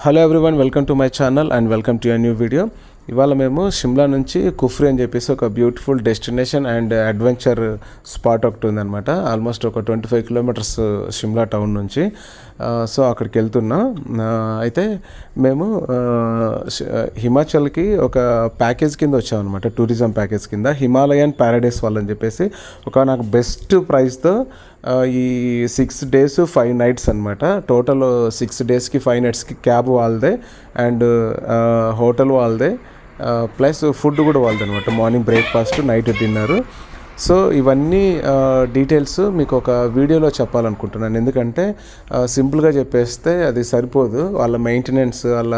Hello everyone, welcome to my channel and welcome to a new video. ఇవాళ మేము షిమ్లా నుంచి కుఫ్రీ అని చెప్పేసి ఒక beautiful destination and adventure spot ఒకటి ఉందన్నమాట. ఆల్మోస్ట్ ఒక 25 కిలోమీటర్స్ షిమ్లా టౌన్ నుంచి. సో అక్కడికి వెళ్తున్నాం. అయితే మేము హిమాచల్కి ఒక ప్యాకేజ్ కింద వచ్చామన్నమాట, టూరిజం ప్యాకేజ్ కింద. హిమాలయన్ ప్యారడైస్ వాళ్ళని చెప్పేసి ఒక నాకు బెస్ట్ ప్రైస్తో ఈ 6 days 5 nights అనమాట. టోటల్ 6 daysకి 5 nightsకి క్యాబ్ వాళ్ళదే అండ్ హోటల్ వాళ్ళదే, ప్లస్ ఫుడ్ కూడా వాళ్ళది అనమాట. Morning breakfast, night dinner. So ఇవన్నీ డీటెయిల్స్ మీకు ఒక వీడియోలో చెప్పాలనుకుంటున్నాను. ఎందుకంటే సింపుల్గా చెప్పేస్తే అది సరిపోదు. వాళ్ళ మెయింటెనెన్స్, వాళ్ళ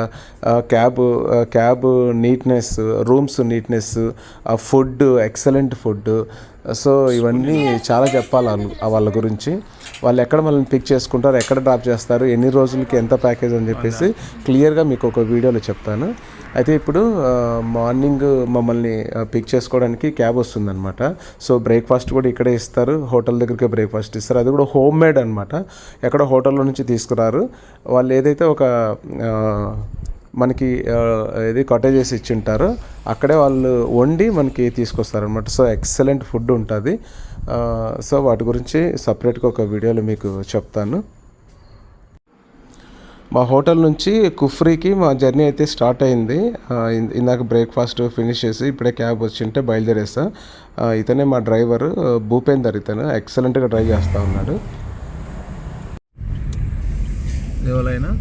cab neatness, rooms neatness, food, excellent food. So ఇవన్నీ చాలా చెప్పాలి వాళ్ళ గురించి. వాళ్ళు ఎక్కడ మనల్ని పిక్ చేసుకుంటారు, ఎక్కడ డ్రాప్ చేస్తారు, ఎన్ని రోజులకి ఎంత ప్యాకేజ్ అని చెప్పేసి క్లియర్గా మీకు ఒక వీడియోలో చెప్తాను. అయితే ఇప్పుడు మార్నింగ్ మమ్మల్ని పిక్ చేసుకోవడానికి క్యాబ్ వస్తుందన్నమాట. సో బ్రేక్ఫాస్ట్ కూడా ఇక్కడే ఇస్తారు, హోటల్ దగ్గరికి బ్రేక్ఫాస్ట్ ఇస్తారు. అది కూడా హోమ్ మేడ్ అనమాట, ఎక్కడ హోటల్లో నుంచి తీసుకురారు వాళ్ళు. ఏదైతే ఒక మనకి ఇది కాటేజెస్ ఇచ్చి ఉంటారో అక్కడే వాళ్ళు వండి మనకి తీసుకొస్తారనమాట. సో ఎక్సలెంట్ ఫుడ్ ఉంటుంది. సో వాటి గురించి సపరేట్గా ఒక వీడియోలో మీకు చెప్తాను. మా హోటల్ నుంచి కుఫ్రీకి మా జర్నీ అయితే స్టార్ట్ అయింది. ఇందాక బ్రేక్ఫాస్ట్ ఫినిష్ చేసి ఇప్పుడే క్యాబ్ వచ్చింటే బయలుదేరేస్తా. ఇతనే మా డ్రైవర్ భూపేందర్. ఇతను ఎక్సలెంట్గా డ్రైవ్ చేస్తూ ఉన్నాడు. ఎవరైనా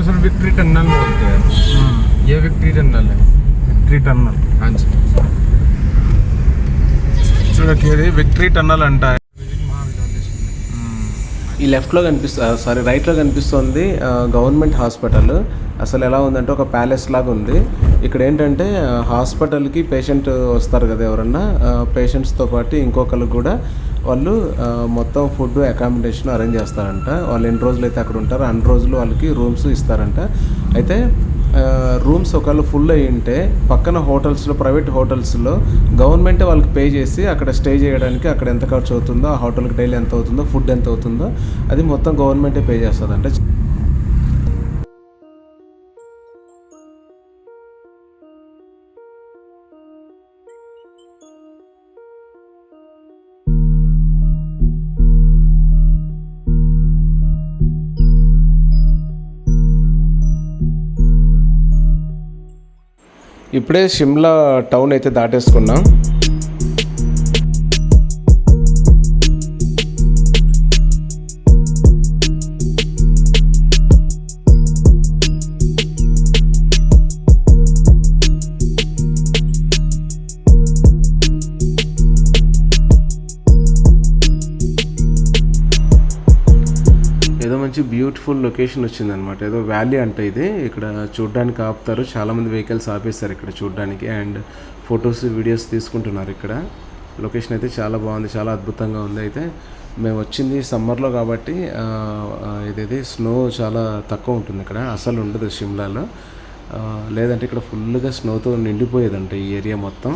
सर विक्ट्री टनल बोलते हैं। ये विक्ट्री टनल है। Victory tunnel. हाँ जी, చూడకేది విక్టరీ టన్నల్ అంట. ఈ లెఫ్ట్లో రైట్లో కనిపిస్తుంది గవర్నమెంట్ హాస్పిటల్. అసలు ఎలా ఉందంటే ఒక ప్యాలెస్ లాగా ఉంది. ఇక్కడ ఏంటంటే హాస్పిటల్కి పేషెంట్ వస్తారు కదా, ఎవరన్నా పేషెంట్స్తో పాటు ఇంకొకరికి కూడా వాళ్ళు మొత్తం ఫుడ్, అకామిడేషన్ అరేంజ్ చేస్తారంట. వాళ్ళు ఎన్ని రోజులు అయితే అక్కడ ఉంటారో అన్ని రోజులు వాళ్ళకి రూమ్స్ ఇస్తారంట. అయితే రూమ్స్ ఒకవేళ ఫుల్ అయ్యి ఉంటే పక్కన హోటల్స్లో, ప్రైవేట్ హోటల్స్లో గవర్నమెంటే వాళ్ళకి పే చేసి అక్కడ స్టే చేయడానికి అక్కడ ఎంత ఖర్చు అవుతుందో, ఆ హోటల్కి డైలీ ఎంత అవుతుందో, ఫుడ్ ఎంత అవుతుందో అది మొత్తం గవర్నమెంటే పే చేస్తుందంట. ఇప్పుడే షిమ్లా టౌన్ అయితే దాటేసుకున్నాం. ఏదో మంచి బ్యూటిఫుల్ లొకేషన్ వచ్చిందనమాట. ఏదో వ్యాలీ అంటే ఇది. ఇక్కడ చూడ్డానికి ఆపుతారు, చాలామంది వెహికల్స్ ఆపేస్తారు ఇక్కడ చూడ్డానికి అండ్ ఫొటోస్, వీడియోస్ తీసుకుంటున్నారు. ఇక్కడ లొకేషన్ అయితే చాలా బాగుంది, చాలా అద్భుతంగా ఉంది. అయితే మేము వచ్చింది సమ్మర్లో కాబట్టి ఇదేది స్నో చాలా తక్కువ ఉంటుంది ఇక్కడ, అసలు ఉండదు షిమ్లాలో. లేదంటే ఇక్కడ ఫుల్గా స్నోతో నిండిపోయేదంట ఈ ఏరియా మొత్తం.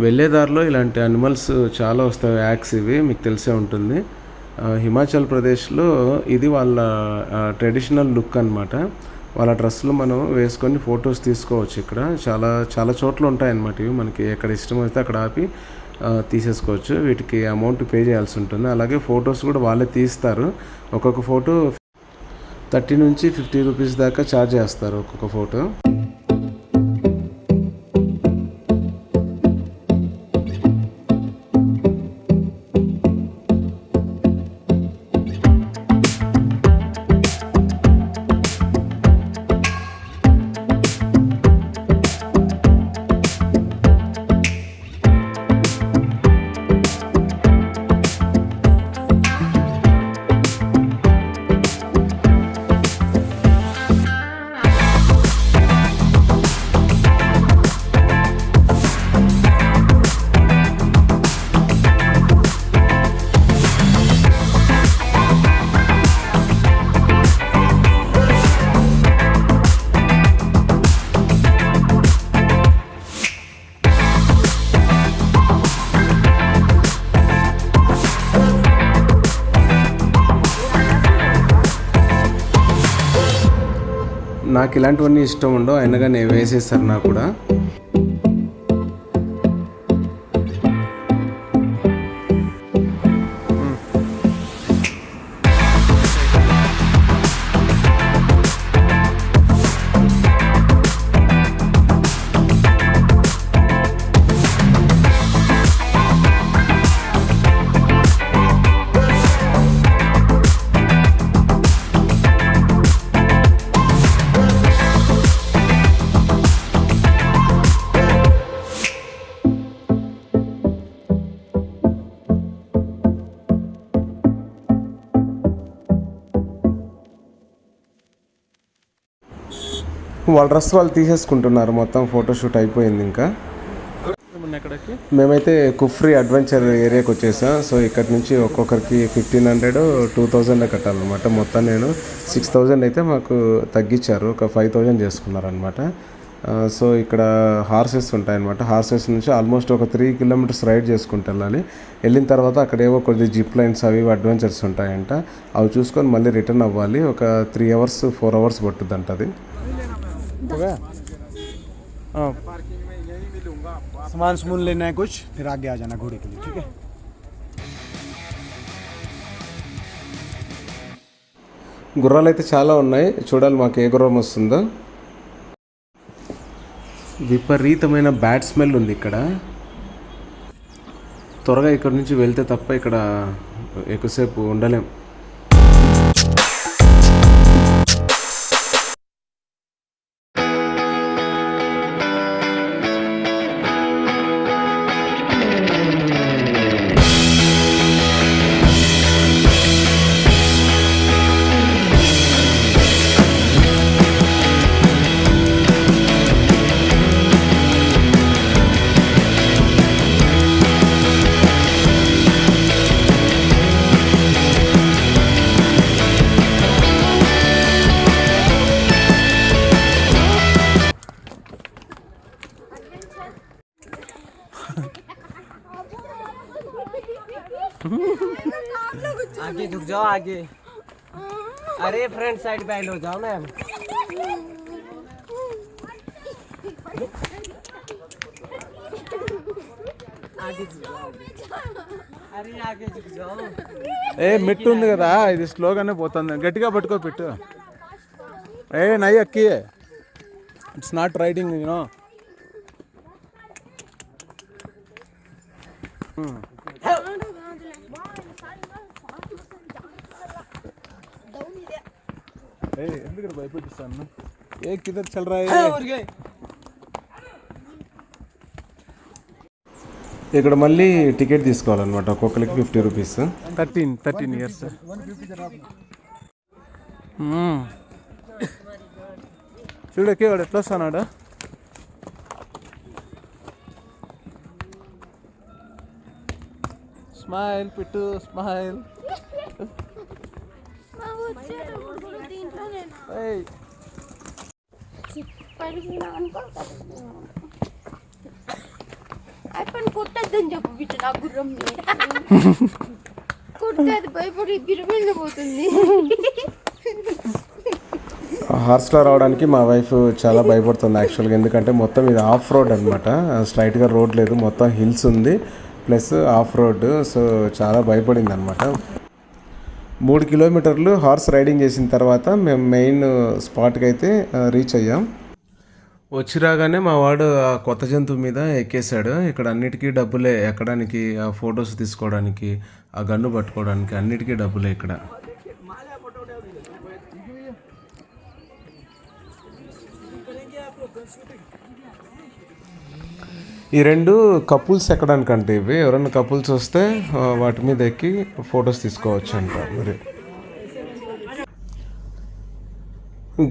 వెళ్ళేదారిలో ఇలాంటి అనిమల్స్ చాలా వస్తాయి. యాక్స్ ఇవి మీకు తెలిసే ఉంటుంది. హిమాచల్ ప్రదేశ్లో ఇది వాళ్ళ ట్రెడిషనల్ లుక్ అనమాట. వాళ్ళ డ్రెస్సులు మనం వేసుకొని ఫొటోస్ తీసుకోవచ్చు. ఇక్కడ చాలా చాలా చోట్ల ఉంటాయన్నమాట ఇవి. మనకి ఎక్కడ ఇష్టమైతే అక్కడ ఆపి తీసేసుకోవచ్చు. వీటికి అమౌంట్ పే చేయాల్సి ఉంటుంది. అలాగే ఫొటోస్ కూడా వాళ్ళే తీస్తారు. ఒక్కొక్క ఫోటో 30 నుంచి 50 రూపీస్ దాకా ఛార్జ్ చేస్తారు ఒక్కొక్క ఫోటో. నాకు ఇలాంటివన్నీ ఇష్టం ఉండవు, అయినా కానీ వేసేస్తారు నాకు కూడా. వాళ్ళ డ్రెస్ వాళ్ళు తీసేసుకుంటున్నారు, మొత్తం ఫోటోషూట్ అయిపోయింది. ఇంకా మేమైతే కుఫ్రీ అడ్వెంచర్ ఏరియాకి వచ్చేసాం. సో ఇక్కడ నుంచి ఒక్కొక్కరికి 1500 2000 కట్టాలన్నమాట. మొత్తం నేను 6000 అయితే మాకు తగ్గించారు, ఒక 5000 చేసుకున్నారనమాట. సో ఇక్కడ హార్సెస్ ఉంటాయన్నమాట. హార్సెస్ నుంచి ఆల్మోస్ట్ ఒక 3 కిలోమీటర్స్ రైడ్ చేసుకుంటూ వెళ్ళాలి. వెళ్ళిన తర్వాత అక్కడేవో కొద్ది జిప్ లైన్స్ అవి అడ్వెంచర్స్ ఉంటాయంట. అవి చూసుకొని మళ్ళీ రిటర్న్ అవ్వాలి. ఒక 3 అవర్స్ 4 అవర్స్ పట్టుద్దంట అది. सामान सुमन लेना है कुछ, फिर आगे आ जाना घोड़े के लिए, ठीक है? గుర్రాలు అయితే చాలా ఉన్నాయి, చూడాలి మాకు ఏ గుర్రం వస్తుందో. విపరీతమైన బ్యాడ్ స్మెల్ ఉంది ఇక్కడ. త్వరగా ఇక్కడ నుంచి వెళ్తే తప్ప ఇక్కడ ఎక్కువసేపు ఉండలేం. आगे झुक जाओ आगे. अरे फ्रंट साइड पे हो जाओ मैम. आगे झुक जाओ. अरे आगे झुक जाओ. ఏ మెట్టు ఉంది కదా, ఇది స్లోగానే పోతుంది, గట్టిగా పట్టుకో పెట్టు. ఏ నై అక్కి, ఇట్స్ నాట్ రైడింగ్ యూనో. ఎందుకు భయపెట్టిస్తాను? ఏ కిదర్ చల్ రా హై. ఇక్కడ మళ్ళీ టికెట్ తీసుకోవాలన్నమాట, ఒక్కొక్కరికి 50 రూపీస్. 13 ఇయర్స్. చూడకి వాడు ఎట్లా వస్తున్నాడు. స్మైల్ పెట్టు, స్మైల్. అయిపోయి కొట్టద్దని చెప్పు బిడ్డ, నా గుర్రం కొట్టేది భయపడి బిరబిరపోతుంది. హార్స్లో రావడానికి మా వైఫ్ చాలా భయపడుతుంది యాక్చువల్గా, ఎందుకంటే మొత్తం ఇది ఆఫ్ రోడ్ అనమాట. స్ట్రైట్గా రోడ్ లేదు, మొత్తం హిల్స్ ఉంది ప్లస్ ఆఫ్ రోడ్. సో చాలా భయపడింది అనమాట. 3 కిలోమీటర్లు హార్స్ రైడింగ్ చేసిన తర్వాత మేము మెయిన్ స్పాట్కి అయితే రీచ్ అయ్యాం. వచ్చి రాగానే మా వాడు ఆ కొత్త జంతువు మీద ఎక్కేశాడు. ఇక్కడ అన్నిటికీ డబ్బులే, ఎక్కడానికి, ఆ ఫొటోస్ తీసుకోవడానికి, ఆ గన్ను పట్టుకోవడానికి అన్నిటికీ డబ్బులే ఇక్కడ. ఈ 2 కపుల్స్ ఎక్కడానికంటే ఇవి. ఎవరైనా కపుల్స్ వస్తే వాటి మీద ఎక్కి ఫొటోస్ తీసుకోవచ్చు అంట. మరి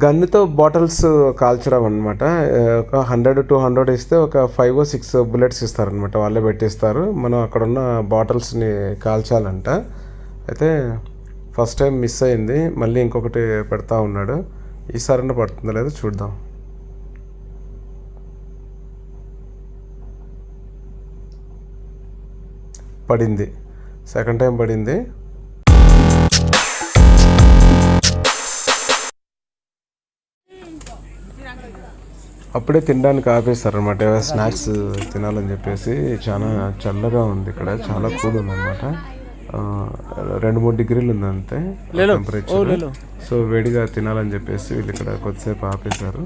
గన్నుతో బాటిల్స్ కాల్చడం అనమాట. ఒక 100-200 ఇస్తే ఒక 5 or 6 బుల్లెట్స్ ఇస్తారనమాట, వాళ్ళే పెట్టిస్తారు. మనం అక్కడున్న బాటిల్స్ని కాల్చాలంట. అయితే ఫస్ట్ టైం మిస్ అయింది, మళ్ళీ ఇంకొకటి పెడతా ఉన్నాడు. ఈసారైనా పడుతుందో లేదో చూద్దాం. పడింది, సెకండ్ టైం పడింది. అప్పుడే తినడానికి ఆపేస్తారనమాట, స్నాక్స్ తినాలని చెప్పేసి. చాలా చల్లగా ఉంది ఇక్కడ, చాలా కూల్ ఉందన్నమాట. 2-3 డిగ్రీలు ఉంది అంతే టెంపరేచర్. సో వేడిగా తినాలని చెప్పేసి వీళ్ళు ఇక్కడ కొద్దిసేపు ఆపేశారు.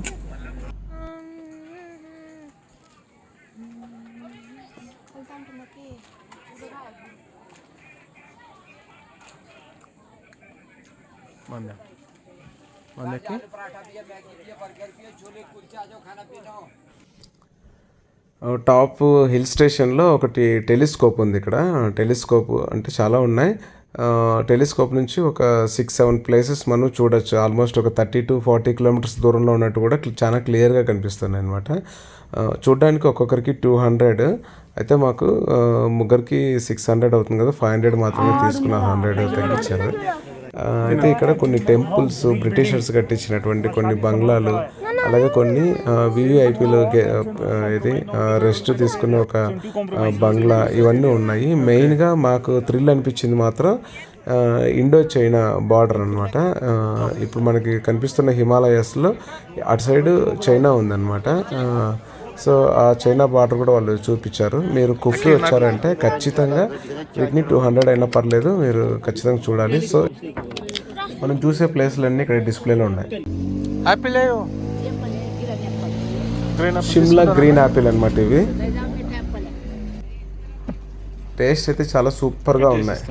టాప్ హిల్ స్టేషన్లో ఒకటి టెలిస్కోప్ ఉంది ఇక్కడ. టెలిస్కోప్ అంటే చాలా ఉన్నాయి. టెలిస్కోప్ నుంచి ఒక 6-7 ప్లేసెస్ మనం చూడొచ్చు. ఆల్మోస్ట్ ఒక 30 to 40 కిలోమీటర్స్ దూరంలో ఉన్నట్టు కూడా చాలా క్లియర్గా కనిపిస్తున్నాయి అనమాట. చూడ్డానికి ఒక్కొక్కరికి 200, అయితే మాకు ముగ్గురికి 600 అవుతుంది కదా, 500 మాత్రమే తీసుకున్న, 100 తగ్గించారు. అయితే ఇక్కడ కొన్ని టెంపుల్స్, బ్రిటిషర్స్ కట్టించినటువంటి కొన్ని బంగ్లాలు, అలాగే కొన్ని వివిఐపీలో ఇది రెస్ట్ తీసుకునే ఒక బంగ్లా, ఇవన్నీ ఉన్నాయి. మెయిన్గా మాకు థ్రిల్ అనిపించింది మాత్రం ఇండో చైనా బార్డర్ అనమాట. ఇప్పుడు మనకి కనిపిస్తున్న హిమాలయాస్లో అటు సైడ్ చైనా ఉందన్నమాట. సో ఆ చైనా బార్డర్ కూడా వాళ్ళు చూపించారు. మీరు కుఫ్రీ వచ్చారంటే ఖచ్చితంగా వీటిని 200 అయినా పర్లేదు, మీరు ఖచ్చితంగా చూడాలి. సో మనం చూసే ప్లేస్లన్నీ ఇక్కడ డిస్ప్లేలో ఉన్నాయి. షిమ్లా గ్రీన్ యాపిల్ అనమాట ఇవి. టేస్ట్ అయితే చాలా సూపర్గా ఉన్నాయి.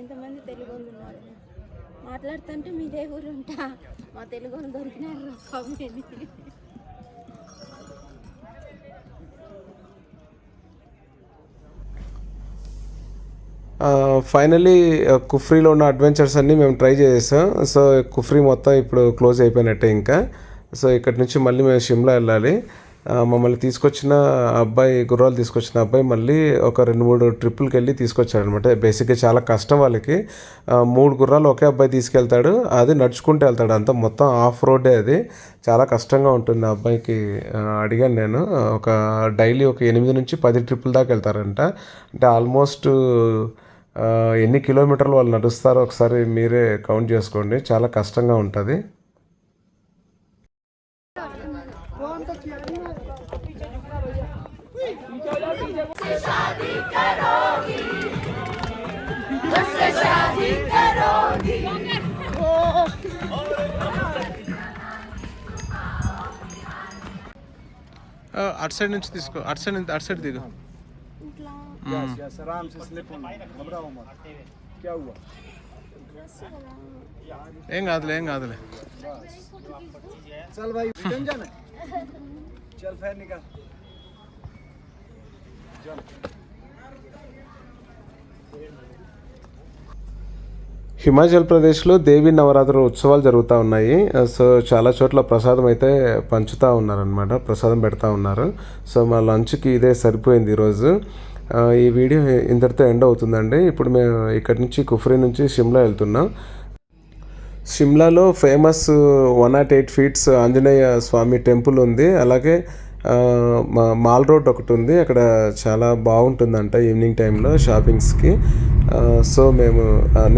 ఎంతమంది తెలుగు ఉన్నారు మాట్లాడుతుంటే మీదే ఊరు ఉంటా, మా తెలుగు దొరికినారు స్వామి. ఫైనలీ కుఫ్రీలో ఉన్న అడ్వెంచర్స్ అన్నీ మేము ట్రై చేసాం. సో కుఫ్రీ మొత్తం ఇప్పుడు క్లోజ్ అయిపోయినట్టే ఇంకా. సో ఇక్కడి నుంచి మళ్ళీ మేము షిమ్లా వెళ్ళాలి. మమ్మల్ని తీసుకొచ్చిన అబ్బాయి, గుర్రాలు తీసుకొచ్చిన అబ్బాయి మళ్ళీ ఒక 2-3 ట్రిప్పులకి వెళ్ళి తీసుకొచ్చాడనమాట. బేసిక్గా చాలా కష్టం వాళ్ళకి. 3 గుర్రాలు ఒకే అబ్బాయి తీసుకెళ్తాడు, అది నడుచుకుంటూ వెళ్తాడు, అంతా మొత్తం ఆఫ్ రోడ్డే. అది చాలా కష్టంగా ఉంటుంది. ఆ అబ్బాయికి అడిగాను నేను, ఒక డైలీ ఒక 8 నుంచి 10 ట్రిప్పుల దాకా వెళ్తారంట. అంటే ఆల్మోస్ట్ ఎన్ని కిలోమీటర్లు వాళ్ళు నడుస్తారో ఒకసారి మీరే కౌంట్ చేసుకోండి, చాలా కష్టంగా ఉంటుంది. అటు సైడ్ నుంచి తీసుకో, అటు సైడ్ దిగు. ఏం కాదులే. హిమాచల్ ప్రదేశ్లో దేవీ నవరాత్రి ఉత్సవాలు జరుగుతూ ఉన్నాయి. సో చాలా చోట్ల ప్రసాదం అయితే పంచుతూ ఉన్నారనమాట, ప్రసాదం పెడతా ఉన్నారు. సో మా లంచ్కి ఇదే సరిపోయింది ఈరోజు. ఈ వీడియో ఇంతటితో ఎండ్ అవుతుందండి. ఇప్పుడు మేము ఇక్కడి నుంచి కుఫ్రీ నుంచి షిమ్లా వెళ్తున్నాం. షిమ్లాలో ఫేమస్ 108 feet ఆంజనేయ స్వామి టెంపుల్ ఉంది. అలాగే మాల్ రోడ్ ఒకటి ఉంది, అక్కడ చాలా బాగుంటుందంట ఈవినింగ్ టైంలో షాపింగ్స్కి. సో మేము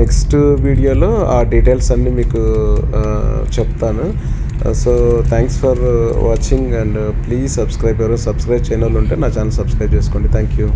నెక్స్ట్ వీడియోలో ఆ డీటెయిల్స్ అన్నీ మీకు చెప్తాను. So thanks for watching and please subscribe. ఎవరు సబ్స్క్రైబ్ చేయని వాళ్ళు ఉంటే నా ఛానల్ సబ్స్క్రైబ్ చేసుకోండి. Thank you.